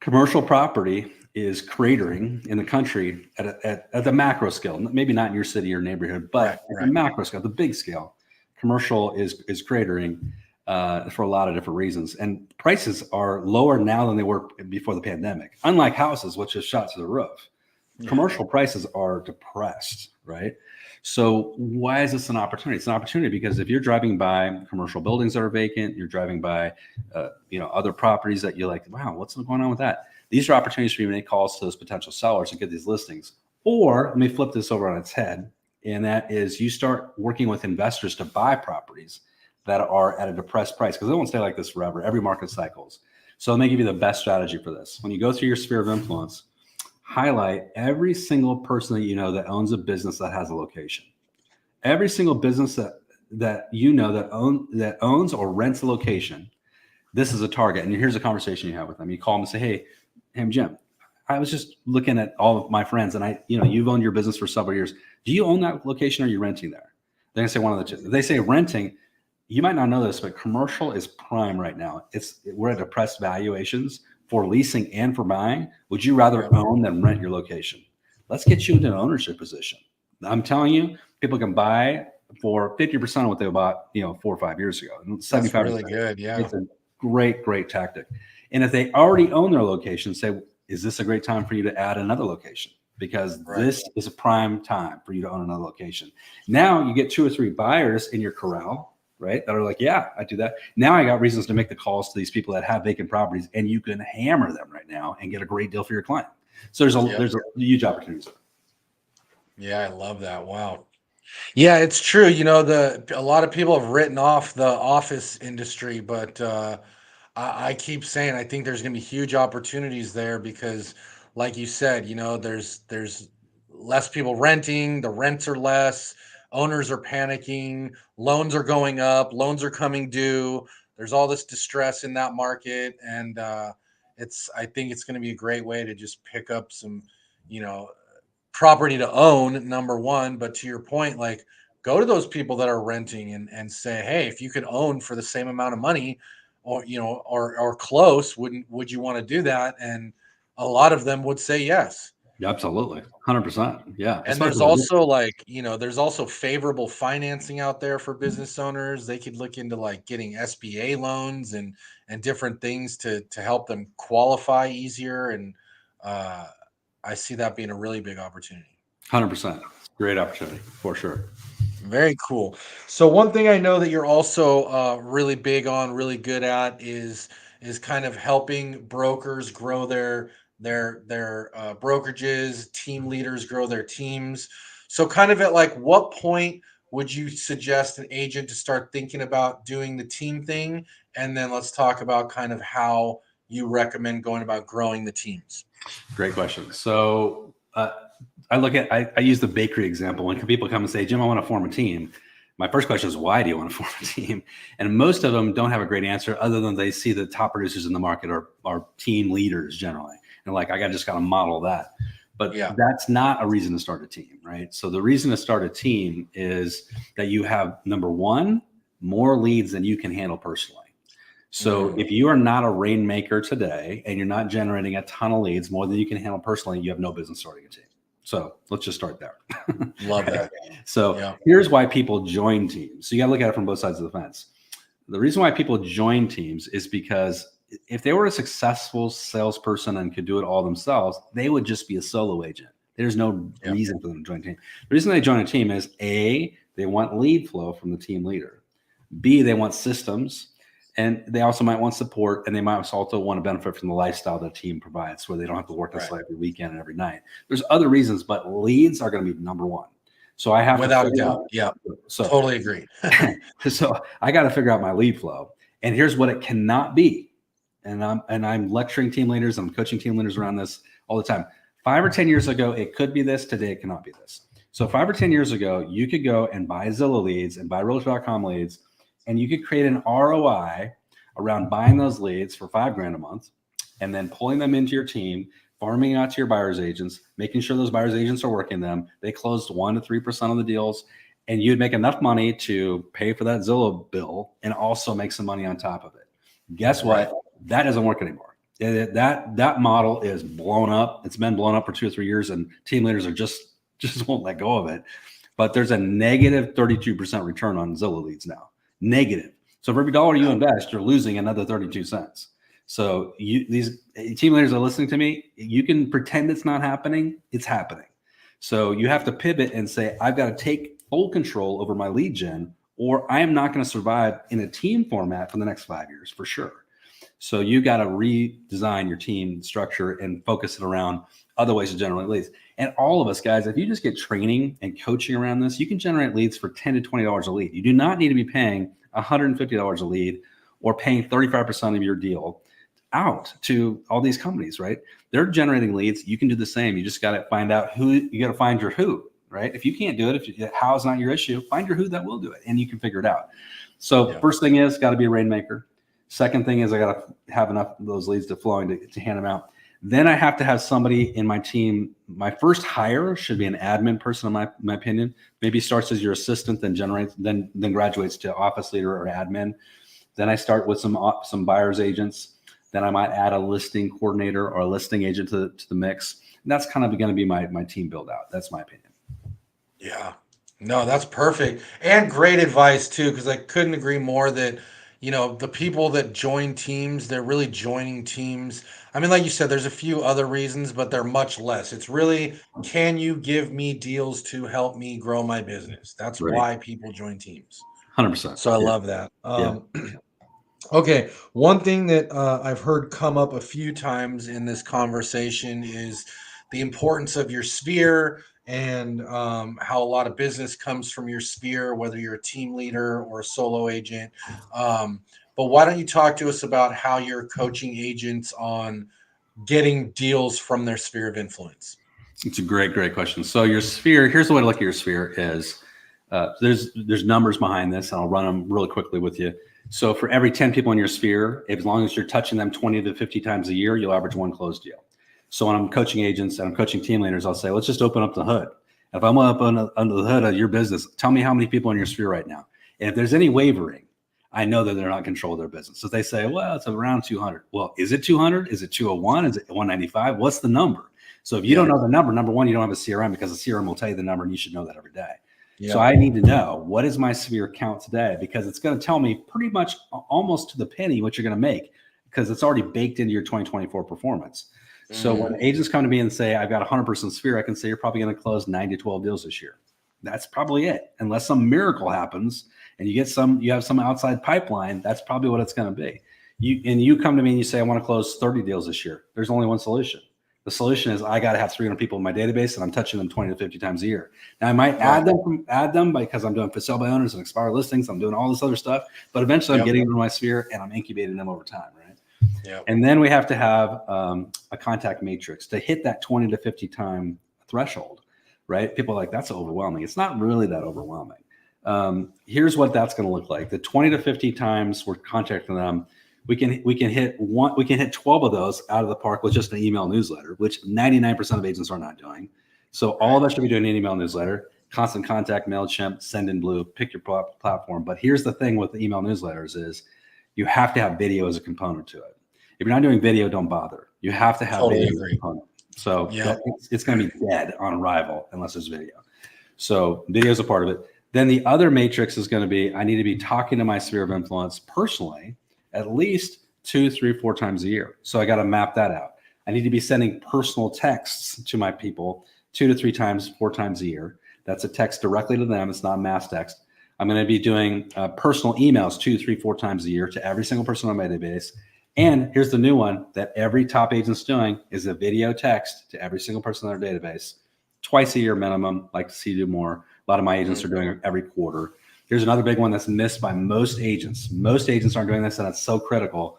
Commercial property is cratering in the country at the macro scale, maybe not in your city or neighborhood, but at the macro scale, the big scale. Commercial is cratering for a lot of different reasons. And prices are lower now than they were before the pandemic. Unlike houses, which is shot to the roof. Commercial prices are depressed, right? So why is this an opportunity? It's an opportunity because if you're driving by commercial buildings that are vacant, you're driving by, other properties that you're like, wow, what's going on with that? These are opportunities for you to make calls to those potential sellers and get these listings. Or let me flip this over on its head. And that is you start working with investors to buy properties that are at a depressed price because they won't stay like this forever. Every market cycles. So let me give you the best strategy for this. When you go through your sphere of influence, highlight every single person that you know that owns a business that has a location. Every single business that you know that owns or rents a location, this is a target. And here's a conversation you have with them. You call them and say, hey, Jim, I was just looking at all of my friends and you've owned your business for several years. Do you own that location or are you renting there? They're going to say one of the two. If they say renting, you might not know this, but commercial is prime right now. We're at depressed valuations for leasing and for buying. Would you rather own than rent your location? Let's get you into an ownership position. I'm telling you, people can buy for 50% of what they bought, 4 or 5 years ago. 75%. That's really good. Yeah. It's a great tactic. And if they already own their location, say, is this a great time for you to add another location? Because this is a prime time for you to own another location. Now you get 2 or 3 buyers in your corral, right? That are like, yeah, I do that. Now I got reasons to make the calls to these people that have vacant properties, and you can hammer them right now and get a great deal for your client. So there's a huge opportunity there. Yeah, I love that. Wow. Yeah, it's true. A lot of people have written off the office industry, but I keep saying I think there's going to be huge opportunities there because, like you said, there's less people renting, the rents are less, owners are panicking, loans are going up, loans are coming due. There's all this distress in that market, and I think it's going to be a great way to just pick up some, property to own, number one. But to your point, like, go to those people that are renting and say, hey, if you could own for the same amount of money or or close, would you want to do that? And a lot of them would say yes. Absolutely. 100%. Yeah. And there's also there's also favorable financing out there for business owners. They could look into like getting SBA loans and different things to help them qualify easier. And I see that being a really big opportunity. 100%. Great opportunity for sure. Very cool. So one thing I know that you're also really big on, really good at is kind of helping brokers grow their brokerages, team leaders grow their teams. So kind of at like what point would you suggest an agent to start thinking about doing the team thing? And then let's talk about kind of how you recommend going about growing the teams. Great question. So I use the bakery example. When people come and say, Jim, I want to form a team, my first question is, why do you want to form a team? And most of them don't have a great answer other than they see the top producers in the market are team leaders generally. And like, just got to model that. But that's not a reason to start a team, right? So the reason to start a team is that you have, number one, more leads than you can handle personally. So if you are not a rainmaker today and you're not generating a ton of leads, more than you can handle personally, you have no business starting a team. So let's just start there. Love that. So here's why people join teams. So you got to look at it from both sides of the fence. The reason why people join teams is because if they were a successful salesperson and could do it all themselves, they would just be a solo agent. There's no reason for them to join a team. The reason they join a team is A, they want lead flow from the team leader. B, they want systems. And they also might want support, and they might also want to benefit from the lifestyle the team provides, where they don't have to work necessarily every weekend and every night. There's other reasons, but leads are going to be number one. So I have without a doubt. So totally agree. So I got to figure out my lead flow, and here's what it cannot be. And I'm lecturing team leaders, I'm coaching team leaders around this all the time. 5 or 10 years ago, it could be this. Today, it cannot be this. So 5 or 10 years ago, you could go and buy Zillow leads and buy Realtor.com leads. And you could create an ROI around buying those leads for $5,000 a month and then pulling them into your team, farming out to your buyer's agents, making sure those buyer's agents are working them. They closed 1 to 3% of the deals, and you'd make enough money to pay for that Zillow bill and also make some money on top of it. Guess what? That doesn't work anymore. That model is blown up. It's been blown up for 2 or 3 years, and team leaders are just won't let go of it. But there's a negative 32% return on Zillow leads now. Negative. So for every dollar you invest, you're losing another 32 cents. So these team leaders are listening to me. You can pretend it's not happening. It's happening. So you have to pivot and say, I've got to take full control over my lead gen, or I am not going to survive in a team format for the next 5 years for sure. So you got to redesign your team structure and focus it around other ways to generate leads. And all of us, guys, if you just get training and coaching around this, you can generate leads for $10 to $20 a lead. You do not need to be paying $150 a lead or paying 35% of your deal out to all these companies, right? They're generating leads. You can do the same. You just got to find out who, you got to find your who, right? If you can't do it, if how is not your issue, find your who that will do it, and you can figure it out. So first thing is got to be a rainmaker. Second thing is I got to have enough of those leads to flowing to hand them out. Then I have to have somebody in my team. My first hire should be an admin person, in my opinion. Maybe starts as your assistant, then graduates to office leader or admin. Then I start with some buyer's agents. Then I might add a listing coordinator or a listing agent to the mix. And that's kind of going to be my team build out. That's my opinion. Yeah, no, that's perfect and great advice too, because I couldn't agree more that, the people that join teams, they're really joining teams. I mean, like you said, there's a few other reasons, but they're much less. It's really, can you give me deals to help me grow my business? That's why people join teams. 100%. So I love that. Okay, one thing that I've heard come up a few times in this conversation is the importance of your sphere and how a lot of business comes from your sphere, whether you're a team leader or a solo agent. But why don't you talk to us about how you're coaching agents on getting deals from their sphere of influence? It's a great question. So your sphere, here's the way to look at your sphere is there's numbers behind this, and I'll run them really quickly with you. So for every 10 people in your sphere, as long as you're touching them 20 to 50 times a year, you'll average 1 closed deal. So when I'm coaching agents and I'm coaching team leaders, I'll say, let's just open up the hood. If I'm up under the hood of your business, tell me how many people in your sphere right now. And if there's any wavering, I know that they're not in control of their business. So they say, well, it's around 200. Well, is it 200? Is it 201? Is it 195? What's the number? So if you don't know the number one, you don't have a CRM, because the CRM will tell you the number and you should know that every day. So I need to know, what is my sphere count today? Because it's going to tell me pretty much almost to the penny what you're going to make, because it's already baked into your 2024 performance. So when agents come to me and say, I've got a 100% sphere, I can say you're probably going to close 9 to 12 deals this year. That's probably it. Unless some miracle happens and you have some outside pipeline, that's probably what it's going to be. You come to me and you say, I want to close 30 deals this year. There's only one solution. The solution is I got to have 300 people in my database, and I'm touching them 20 to 50 times a year. Now I might add them because I'm doing for sale by owners and expired listings. I'm doing all this other stuff, but eventually I'm getting into my sphere and I'm incubating them over time, right? And then we have to have a contact matrix to hit that 20 to 50 time threshold, right? People are like, that's overwhelming. It's not really that overwhelming. Here's what that's going to look like. The 20 to 50 times we're contacting them, we can hit 12 of those out of the park with just an email newsletter, which 99% of agents are not doing. So all of us should be doing an email newsletter, constant contact, MailChimp, Sendinblue, pick your platform. But here's the thing with the email newsletters is you have to have video as a component to it. If you're not doing video, don't bother. You have to have video as a component. So it's going to be dead on arrival unless there's video. So video is a part of it. Then the other matrix is going to be, I need to be talking to my sphere of influence personally at least 2, 3, 4 times a year. So I got to map that out. I need to be sending personal texts to my people 2 to 3 times, 4 times a year. That's a text directly to them. It's not mass text. I'm going to be doing personal emails 2, 3, 4 times a year to every single person on my database. And here's the new one that every top agent's doing is a video text to every single person on their database, twice a year minimum. Like to see you do more. A lot of my agents are doing it every quarter. Here's another big one that's missed by most agents. Most agents aren't doing this, and it's so critical,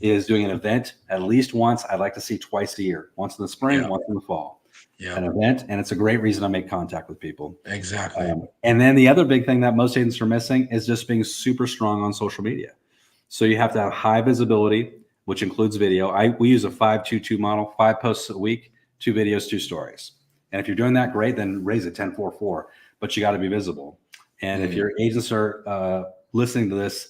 is doing an event at least once. I'd like to see twice a year, once in the spring, once in the fall. An event, and it's a great reason to make contact with people. Exactly. And then the other big thing that most agents are missing is just being super strong on social media. So you have to have high visibility, which includes video. We use a 5-2-2 model, 5 posts a week, 2 videos, 2 stories. And if you're doing that, great, then raise it 10-4-4. But you got to be visible. And if your agents are listening to this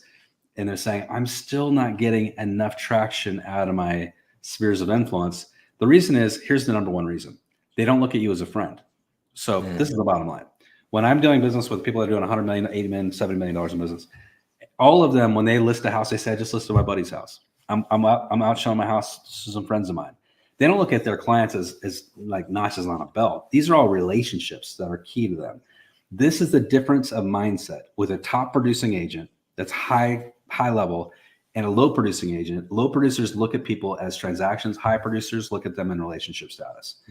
and they're saying, I'm still not getting enough traction out of my spheres of influence, the reason is, here's the number one reason. They don't look at you as a friend. So this is the bottom line. When I'm doing business with people that are doing 100 million, 80 million, $70 million in business, all of them, when they list a house, they say, I just listed my buddy's house. I'm out showing my house to some friends of mine. They don't look at their clients as like notches on a belt. These are all relationships that are key to them. This is the difference of mindset with a top producing agent that's high level and a low producing agent. Low producers look at people as transactions. High producers look at them in relationship status.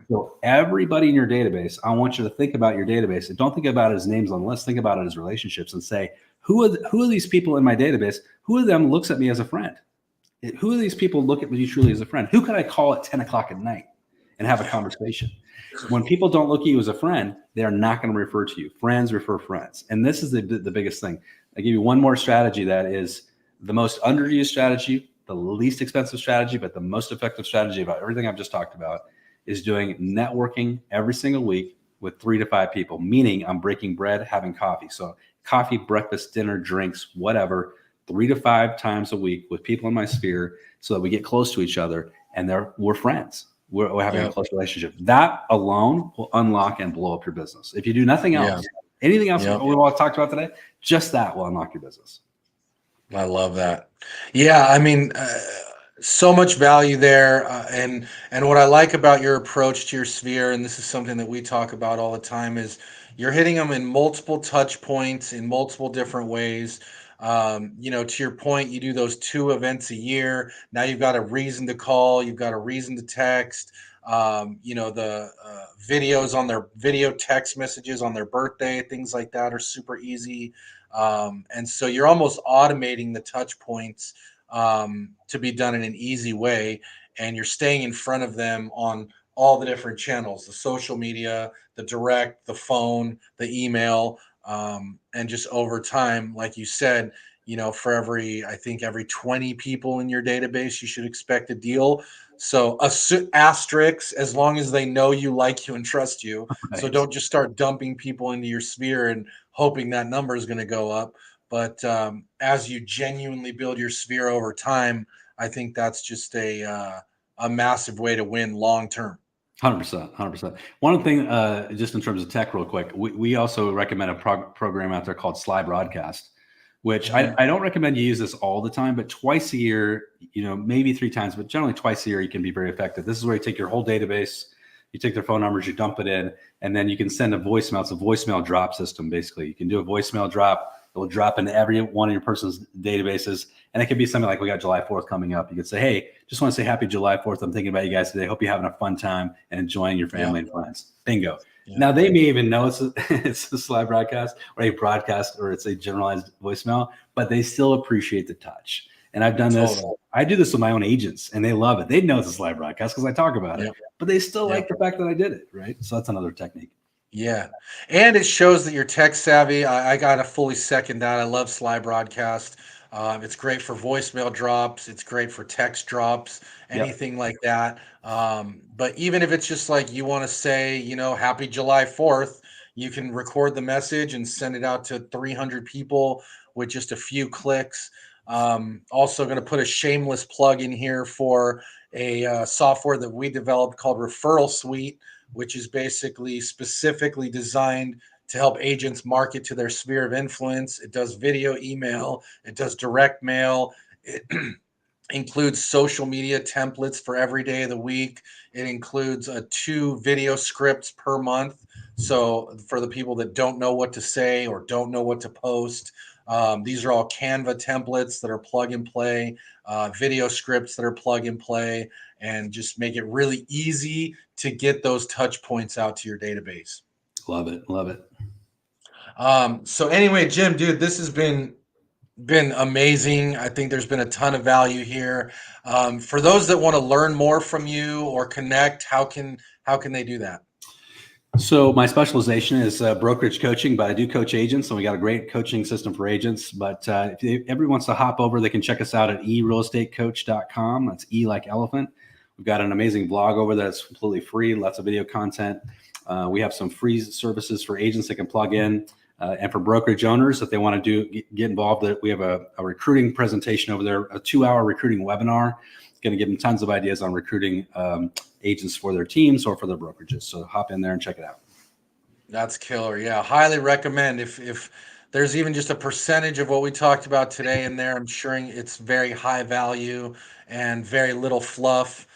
So everybody in your database, I want you to think about your database and don't think about it as names on the list. Think about it as relationships and say, who are these people in my database? Who of them looks at me as a friend? Who of these people look at me truly as a friend? Who could I call at 10 o'clock at night and have a conversation? When people don't look at you as a friend, they are not going to refer to you. Friends refer friends. And this is the biggest thing. I give you one more strategy that is the most underused strategy, the least expensive strategy, but the most effective strategy about everything I've just talked about is doing networking every single week with 3 to 5 people, meaning I'm breaking bread, having coffee. So coffee, breakfast, dinner, drinks, whatever, 3 to 5 times a week with people in my sphere so that we get close to each other and we're friends. We're having a close relationship. That alone will unlock and blow up your business. If you do nothing else, anything else we all talked about today, just that will unlock your business. I love that. Yeah, I mean, so much value there. And what I like about your approach to your sphere, and this is something that we talk about all the time, is you're hitting them in multiple touch points in multiple different ways. To your point, you do those 2 events a year. Now you've got a reason to call, you've got a reason to text. The videos on their video text messages on their birthday, things like that are super easy. And so you're almost automating the touch points to be done in an easy way. And you're staying in front of them on all the different channels, the social media, the direct, the phone, the email. And just over time, like you said, for every 20 people in your database, you should expect a deal. So asterisks, as long as they know you, like you, and trust you. Right. So don't just start dumping people into your sphere and hoping that number is going to go up. But as you genuinely build your sphere over time, I think that's just a massive way to win long term. 100%. One thing, just in terms of tech real quick, we also recommend a program out there called Sly Broadcast, which I don't recommend you use this all the time, but twice a year, maybe 3 times, but generally twice a year, you can be very effective. This is where you take your whole database, you take their phone numbers, you dump it in, and then you can send a voicemail. It's a voicemail drop system, basically. You can do a voicemail drop. It will drop into every one of your person's databases. And it could be something like, we got July 4th coming up. You could say, hey, just want to say happy July 4th. I'm thinking about you guys today. Hope you're having a fun time and enjoying your family and friends. Bingo. Yeah. Now, they may even know it's a Sly broadcast or a broadcast or it's a generalized voicemail, but they still appreciate the touch. And I've done this. I do this with my own agents, and they love it. They know it's a Sly broadcast because I talk about it, but they still like the fact that I did it, right? So that's another technique. Yeah. And it shows that you're tech savvy. I got to fully second that. I love Sly Broadcast. It's great for voicemail drops. It's great for text drops, Yep. anything like that. But even if it's just like you want to say, happy July 4th, you can record the message and send it out to 300 people with just a few clicks. Also, going to put a shameless plug in here for a software that we developed called Referral Suite, which is basically specifically designed to help agents market to their sphere of influence. It does video, email, it does direct mail. It includes social media templates for every day of the week. It includes 2 video scripts per month. So for the people that don't know what to say or don't know what to post, these are all Canva templates that are plug and play, video scripts that are plug and play, and just make it really easy to get those touch points out to your database. Love it. Love it. So anyway, Jim, dude, this has been amazing. I think there's been a ton of value here. For those that want to learn more from you or connect, how can they do that? So my specialization is brokerage coaching, but I do coach agents, and we got a great coaching system for agents. But if everyone wants to hop over, they can check us out at erealestatecoach.com. That's E like elephant. We've got an amazing blog over there that's completely free, lots of video content. We have some free services for agents that can plug in. And for brokerage owners, if they want to get involved, we have a recruiting presentation over there, a 2-hour recruiting webinar. It's going to give them tons of ideas on recruiting agents for their teams or for their brokerages. So hop in there and check it out. That's killer. Yeah, highly recommend. If there's even just a percentage of what we talked about today in there, I'm sure it's very high value and very little fluff.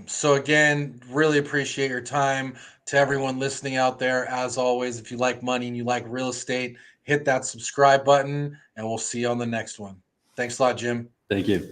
So again, really appreciate your time. To everyone listening out there, as always, if you like money and you like real estate, hit that subscribe button, and we'll see you on the next one. Thanks a lot, Jim. Thank you.